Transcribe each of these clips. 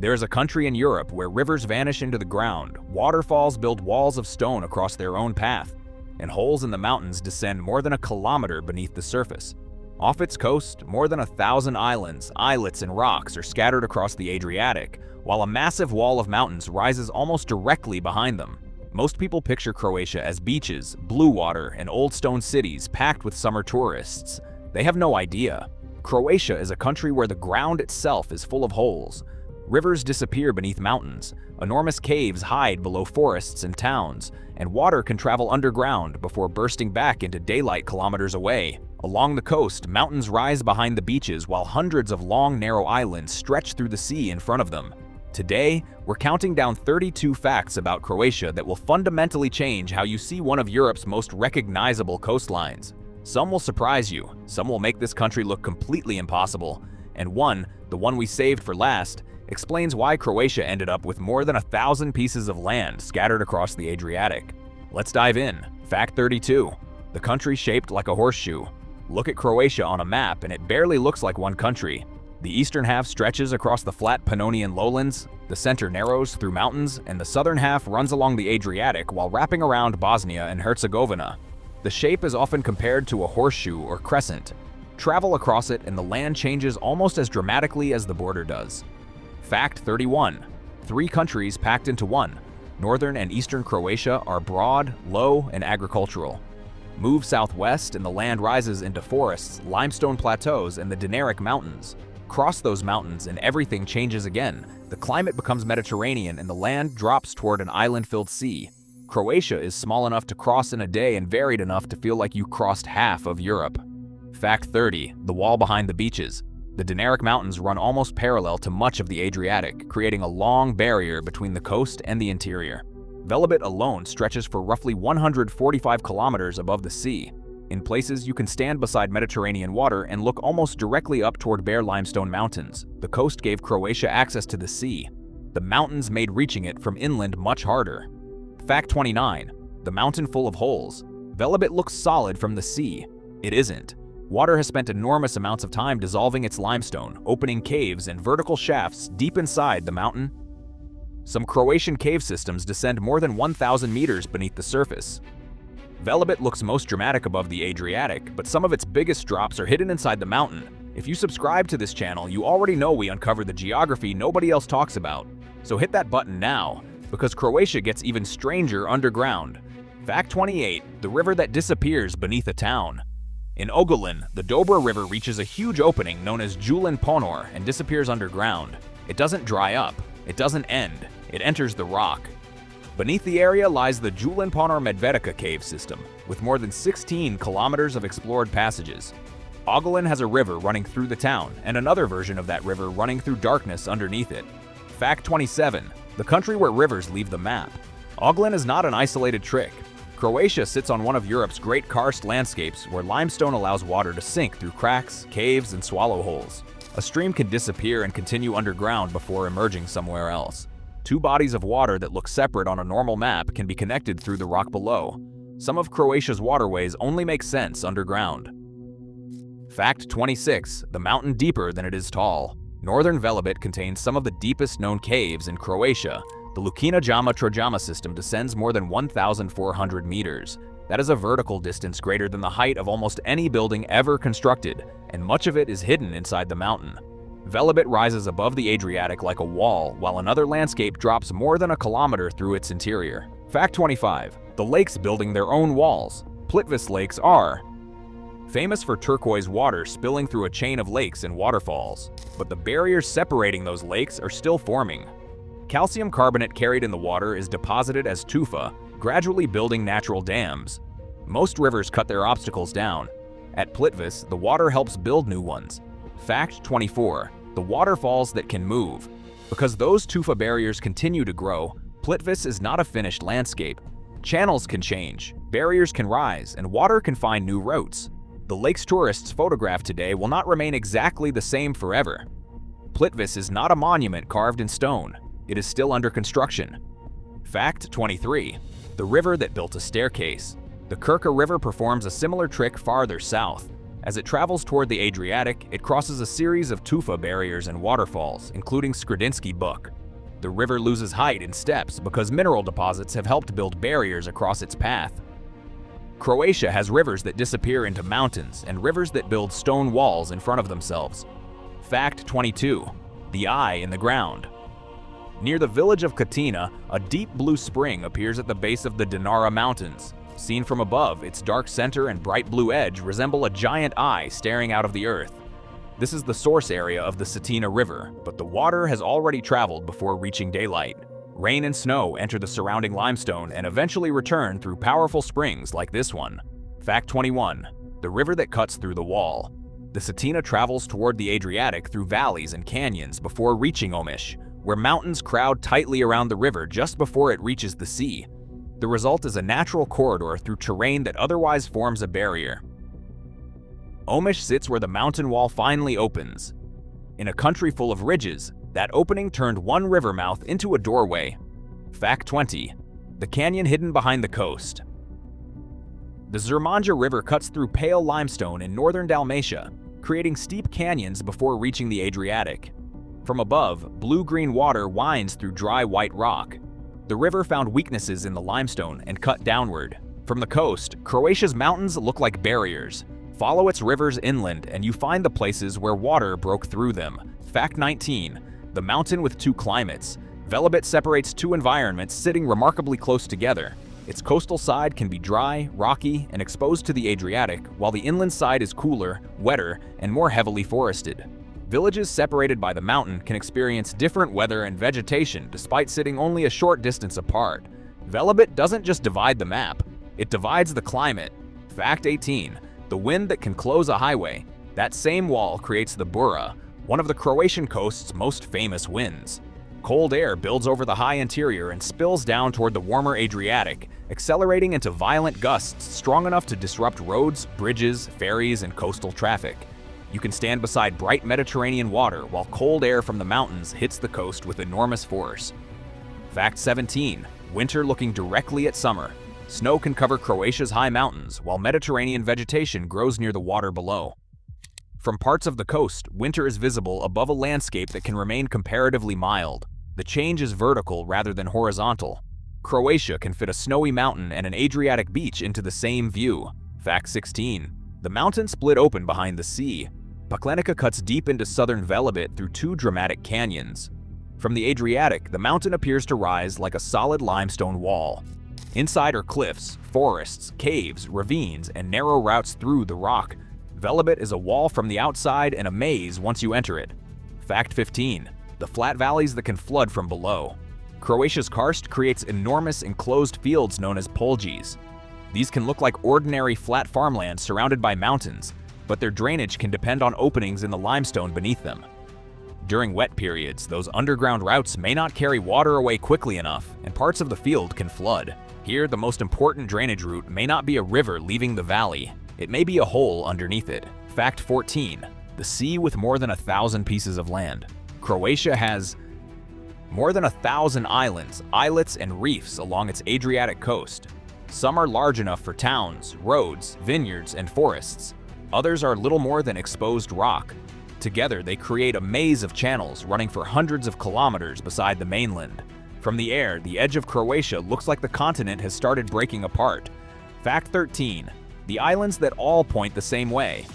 There is a country in Europe where rivers vanish into the ground, waterfalls build walls of stone across their own path, and holes in the mountains descend more than a kilometer beneath the surface. Off its coast, more than 1,000 islands, islets, and rocks are scattered across the Adriatic, while a massive wall of mountains rises almost directly behind them. Most people picture Croatia as beaches, blue water, and old stone cities packed with summer tourists. They have no idea. Croatia is a country where the ground itself is full of holes. Rivers disappear beneath mountains, enormous caves hide below forests and towns, and water can travel underground before bursting back into daylight kilometers away. Along the coast, mountains rise behind the beaches while hundreds of long, narrow islands stretch through the sea in front of them. Today, we're counting down 32 facts about Croatia that will fundamentally change how you see one of Europe's most recognizable coastlines. Some will surprise you, some will make this country look completely impossible, and the one we saved for last, explains why Croatia ended up with more than 1,000 pieces of land scattered across the Adriatic. Let's dive in. Fact 32. The country shaped like a horseshoe. Look at Croatia on a map and it barely looks like one country. The eastern half stretches across the flat Pannonian lowlands, the center narrows through mountains, and the southern half runs along the Adriatic while wrapping around Bosnia and Herzegovina. The shape is often compared to a horseshoe or crescent. Travel across it and the land changes almost as dramatically as the border does. Fact 31. 3 countries packed into one. Northern and eastern Croatia are broad, low, and agricultural. Move southwest and the land rises into forests, limestone plateaus, and the Dinaric Mountains. Cross those mountains and everything changes again. The climate becomes Mediterranean and the land drops toward an island-filled sea. Croatia is small enough to cross in a day and varied enough to feel like you crossed half of Europe. Fact 30. The wall behind the beaches. The Dinaric Mountains run almost parallel to much of the Adriatic, creating a long barrier between the coast and the interior. Velebit alone stretches for roughly 145 kilometers above the sea. In places, you can stand beside Mediterranean water and look almost directly up toward bare limestone mountains. The coast gave Croatia access to the sea. The mountains made reaching it from inland much harder. Fact 29. The mountain full of holes. Velebit looks solid from the sea. It isn't. Water has spent enormous amounts of time dissolving its limestone, opening caves and vertical shafts deep inside the mountain. Some Croatian cave systems descend more than 1,000 meters beneath the surface. Velebit looks most dramatic above the Adriatic, but some of its biggest drops are hidden inside the mountain. If you subscribe to this channel, you already know we uncover the geography nobody else talks about. So hit that button now, because Croatia gets even stranger underground. Fact 28. The river that disappears beneath a town. In Ogulin, the Dobra River reaches a huge opening known as Julin Ponor and disappears underground. It doesn't dry up. It doesn't end. It enters the rock. Beneath the area lies the Julin Ponor Medvednica cave system, with more than 16 kilometers of explored passages. Ogulin has a river running through the town, and another version of that river running through darkness underneath it. Fact 27. The country where rivers leave the map. Ogulin is not an isolated trick. Croatia sits on one of Europe's great karst landscapes where limestone allows water to sink through cracks, caves, and swallow holes. A stream can disappear and continue underground before emerging somewhere else. 2 bodies of water that look separate on a normal map can be connected through the rock below. Some of Croatia's waterways only make sense underground. Fact 26. The mountain deeper than it is tall. Northern Velebit contains some of the deepest known caves in Croatia. The Lukina Jama Trojama system descends more than 1,400 meters. That is a vertical distance greater than the height of almost any building ever constructed, and much of it is hidden inside the mountain. Velebit rises above the Adriatic like a wall, while another landscape drops more than a kilometer through its interior. Fact 25. The lakes building their own walls. Plitvice lakes are famous for turquoise water spilling through a chain of lakes and waterfalls, but the barriers separating those lakes are still forming. Calcium carbonate carried in the water is deposited as tufa, gradually building natural dams. Most rivers cut their obstacles down. At Plitvice, the water helps build new ones. Fact 24. The waterfalls that can move. Because those tufa barriers continue to grow, Plitvice is not a finished landscape. Channels can change, barriers can rise, and water can find new routes. The lakes tourists photograph today will not remain exactly the same forever. Plitvice is not a monument carved in stone. It is still under construction. Fact 23. The river that built a staircase. The Krka River performs a similar trick farther south. As it travels toward the Adriatic, it crosses a series of tufa barriers and waterfalls, including Skredinsky Buk. The river loses height in steps because mineral deposits have helped build barriers across its path. Croatia has rivers that disappear into mountains and rivers that build stone walls in front of themselves. Fact 22. The eye in the ground. Near the village of Katina, a deep blue spring appears at the base of the Dinara Mountains. Seen from above, its dark center and bright blue edge resemble a giant eye staring out of the earth. This is the source area of the Cetina River, but the water has already traveled before reaching daylight. Rain and snow enter the surrounding limestone and eventually return through powerful springs like this one. Fact 21. The river that cuts through the wall. The Cetina travels toward the Adriatic through valleys and canyons before reaching Omish, where mountains crowd tightly around the river just before it reaches the sea. The result is a natural corridor through terrain that otherwise forms a barrier. Omish sits where the mountain wall finally opens. In a country full of ridges, that opening turned one river mouth into a doorway. Fact 20. The canyon hidden behind the coast. The Zermanja River cuts through pale limestone in northern Dalmatia, creating steep canyons before reaching the Adriatic. From above, blue-green water winds through dry white rock. The river found weaknesses in the limestone and cut downward. From the coast, Croatia's mountains look like barriers. Follow its rivers inland and you find the places where water broke through them. Fact 19. The mountain with two climates. Velebit separates two environments sitting remarkably close together. Its coastal side can be dry, rocky, and exposed to the Adriatic, while the inland side is cooler, wetter, and more heavily forested. Villages separated by the mountain can experience different weather and vegetation despite sitting only a short distance apart. Velebit doesn't just divide the map, it divides the climate. Fact 18. The wind that can close a highway. That same wall creates the Bura, one of the Croatian coast's most famous winds. Cold air builds over the high interior and spills down toward the warmer Adriatic, accelerating into violent gusts strong enough to disrupt roads, bridges, ferries, and coastal traffic. You can stand beside bright Mediterranean water while cold air from the mountains hits the coast with enormous force. Fact 17. Winter looking directly at summer. Snow can cover Croatia's high mountains, while Mediterranean vegetation grows near the water below. From parts of the coast, winter is visible above a landscape that can remain comparatively mild. The change is vertical rather than horizontal. Croatia can fit a snowy mountain and an Adriatic beach into the same view. Fact 16. The mountain split open behind the sea. Paklenica cuts deep into southern Velebit through two dramatic canyons. From the Adriatic, the mountain appears to rise like a solid limestone wall. Inside are cliffs, forests, caves, ravines, and narrow routes through the rock. Velebit is a wall from the outside and a maze once you enter it. Fact 15. The flat valleys that can flood from below. Croatia's Karst creates enormous enclosed fields known as poljes. These can look like ordinary flat farmland surrounded by mountains, but their drainage can depend on openings in the limestone beneath them. During wet periods, those underground routes may not carry water away quickly enough, and parts of the field can flood. Here, the most important drainage route may not be a river leaving the valley. It may be a hole underneath it. Fact 14. The sea with more than 1,000 pieces of land. Croatia has more than 1,000 islands, islets, and reefs along its Adriatic coast. Some are large enough for towns, roads, vineyards, and forests. Others are little more than exposed rock. Together, they create a maze of channels running for hundreds of kilometers beside the mainland. From the air, the edge of Croatia looks like the continent has started breaking apart. Fact 13. The islands that all point the same way.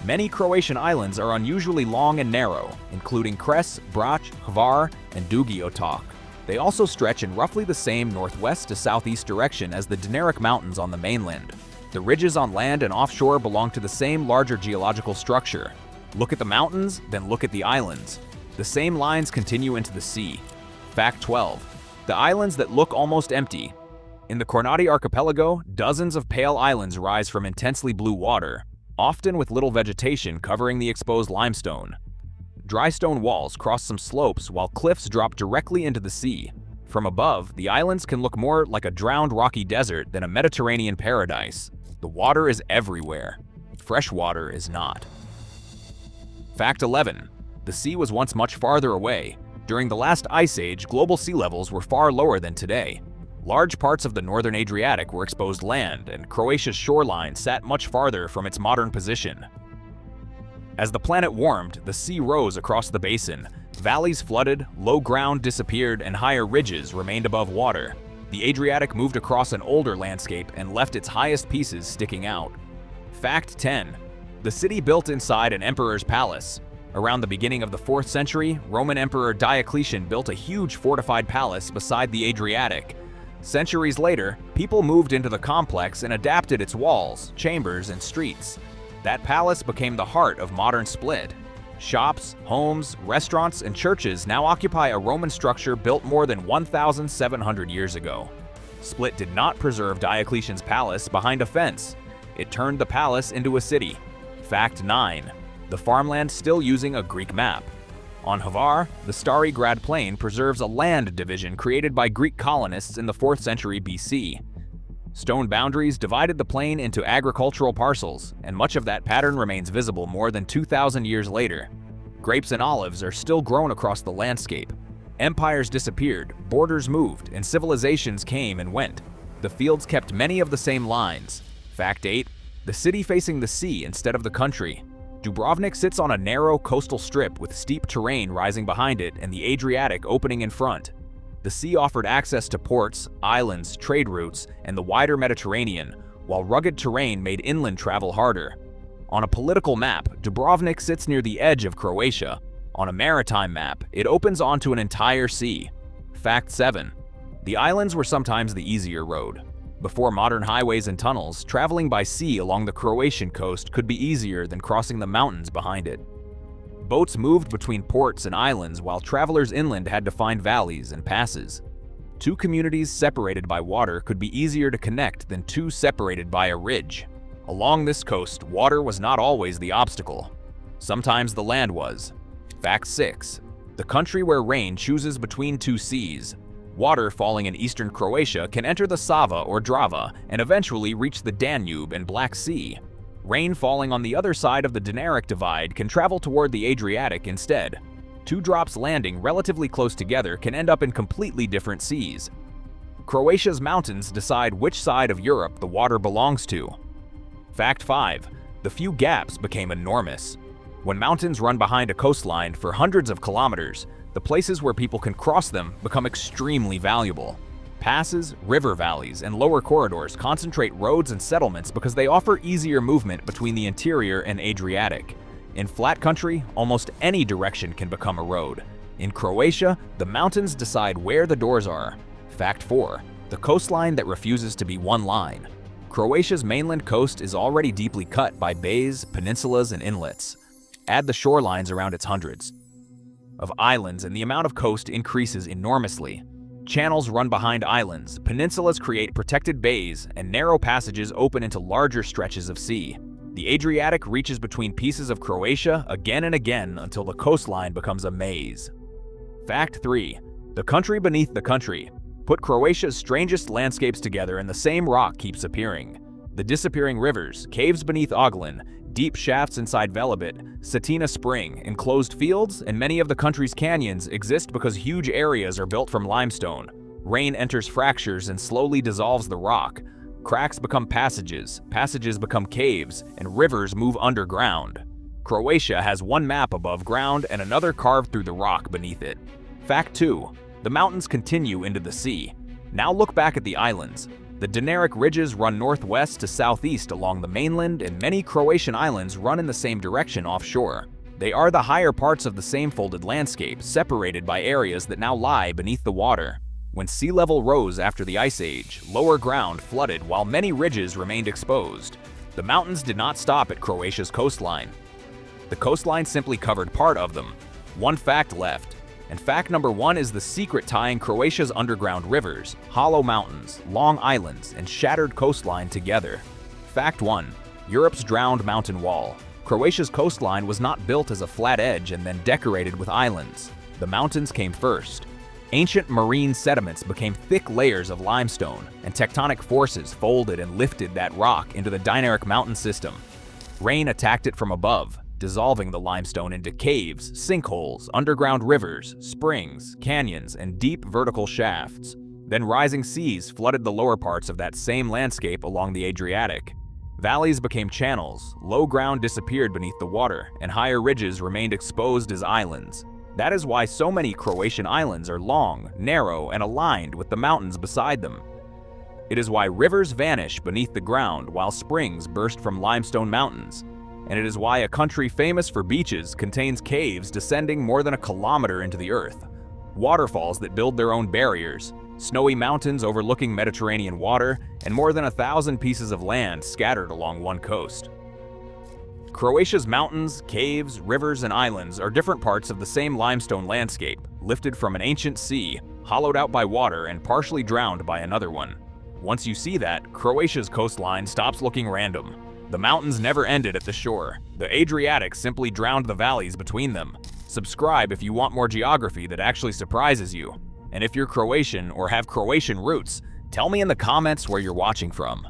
Many Croatian islands are unusually long and narrow, including Cres, Brač, Hvar, and Dugi Otok. They also stretch in roughly the same northwest to southeast direction as the Dinaric Mountains on the mainland. The ridges on land and offshore belong to the same larger geological structure. Look at the mountains, then look at the islands. The same lines continue into the sea. Fact 12. The islands that look almost empty. In the Kornati archipelago, dozens of pale islands rise from intensely blue water, often with little vegetation covering the exposed limestone. Dry stone walls cross some slopes while cliffs drop directly into the sea. From above, the islands can look more like a drowned rocky desert than a Mediterranean paradise. The water is everywhere. Fresh water is not. Fact 11. The sea was once much farther away. During the last ice age, global sea levels were far lower than today. Large parts of the northern Adriatic were exposed land, and Croatia's shoreline sat much farther from its modern position. As the planet warmed, the sea rose across the basin. Valleys flooded, low ground disappeared, and higher ridges remained above water. The Adriatic moved across an older landscape and left its highest pieces sticking out. Fact 10. The city built inside an emperor's palace. Around the beginning of the 4th century, Roman Emperor Diocletian built a huge fortified palace beside the Adriatic. Centuries later, people moved into the complex and adapted its walls, chambers, and streets. That palace became the heart of modern Split. Shops, homes, restaurants, and churches now occupy a Roman structure built more than 1,700 years ago. Split did not preserve Diocletian's palace behind a fence. It turned the palace into a city. Fact 9. The farmland still using a Greek map. On Hvar, the Stari Grad Plain preserves a land division created by Greek colonists in the 4th century BC. Stone boundaries divided the plain into agricultural parcels, and much of that pattern remains visible more than 2,000 years later. Grapes and olives are still grown across the landscape. Empires disappeared, borders moved, and civilizations came and went. The fields kept many of the same lines. Fact 8. The city facing the sea instead of the country. Dubrovnik sits on a narrow coastal strip with steep terrain rising behind it and the Adriatic opening in front. The sea offered access to ports, islands, trade routes, and the wider Mediterranean, while rugged terrain made inland travel harder. On a political map, Dubrovnik sits near the edge of Croatia. On a maritime map, it opens onto an entire sea. Fact 7. The islands were sometimes the easier road. Before modern highways and tunnels, traveling by sea along the Croatian coast could be easier than crossing the mountains behind it. Boats moved between ports and islands while travelers inland had to find valleys and passes. Two communities separated by water could be easier to connect than two separated by a ridge. Along this coast, water was not always the obstacle. Sometimes the land was. Fact 6. The country where rain chooses between two seas. Water falling in eastern Croatia can enter the Sava or Drava and eventually reach the Danube and Black Sea. Rain falling on the other side of the Dinaric divide can travel toward the Adriatic instead. Two drops landing relatively close together can end up in completely different seas. Croatia's mountains decide which side of Europe the water belongs to. Fact 5. The few gaps became enormous. When mountains run behind a coastline for hundreds of kilometers, the places where people can cross them become extremely valuable. Passes, river valleys, and lower corridors concentrate roads and settlements because they offer easier movement between the interior and Adriatic. In flat country, almost any direction can become a road. In Croatia, the mountains decide where the doors are. Fact 4. The coastline that refuses to be one line. Croatia's mainland coast is already deeply cut by bays, peninsulas, and inlets. Add the shorelines around its hundreds of islands and the amount of coast increases enormously. Channels run behind islands, peninsulas create protected bays, and narrow passages open into larger stretches of sea. The Adriatic reaches between pieces of Croatia again and again until the coastline becomes a maze. Fact 3. The country beneath the country. Put Croatia's strangest landscapes together and the same rock keeps appearing. The disappearing rivers, caves beneath Oglin, deep shafts inside Velebit, Cetina Spring, enclosed fields, and many of the country's canyons exist because huge areas are built from limestone. Rain enters fractures and slowly dissolves the rock. Cracks become passages, passages become caves, and rivers move underground. Croatia has one map above ground and another carved through the rock beneath it. Fact 2. The mountains continue into the sea. Now look back at the islands. The Dinaric ridges run northwest to southeast along the mainland, and many Croatian islands run in the same direction offshore. They are the higher parts of the same folded landscape, separated by areas that now lie beneath the water. When sea level rose after the Ice Age, lower ground flooded while many ridges remained exposed. The mountains did not stop at Croatia's coastline. The coastline simply covered part of them. One fact left. And fact number 1 is the secret tying Croatia's underground rivers, hollow mountains, long islands, and shattered coastline together. Fact 1. Europe's drowned mountain wall. Croatia's coastline was not built as a flat edge and then decorated with islands. The mountains came first. Ancient marine sediments became thick layers of limestone, and tectonic forces folded and lifted that rock into the Dinaric mountain system. Rain attacked it from above, dissolving the limestone into caves, sinkholes, underground rivers, springs, canyons, and deep vertical shafts. Then rising seas flooded the lower parts of that same landscape along the Adriatic. Valleys became channels, low ground disappeared beneath the water, and higher ridges remained exposed as islands. That is why so many Croatian islands are long, narrow, and aligned with the mountains beside them. It is why rivers vanish beneath the ground while springs burst from limestone mountains. And it is why a country famous for beaches contains caves descending more than a kilometer into the earth, waterfalls that build their own barriers, snowy mountains overlooking Mediterranean water, and more than 1,000 pieces of land scattered along one coast. Croatia's mountains, caves, rivers, and islands are different parts of the same limestone landscape, lifted from an ancient sea, hollowed out by water and partially drowned by another one. Once you see that, Croatia's coastline stops looking random. The mountains never ended at the shore. The Adriatic simply drowned the valleys between them. Subscribe if you want more geography that actually surprises you. And if you're Croatian or have Croatian roots, tell me in the comments where you're watching from.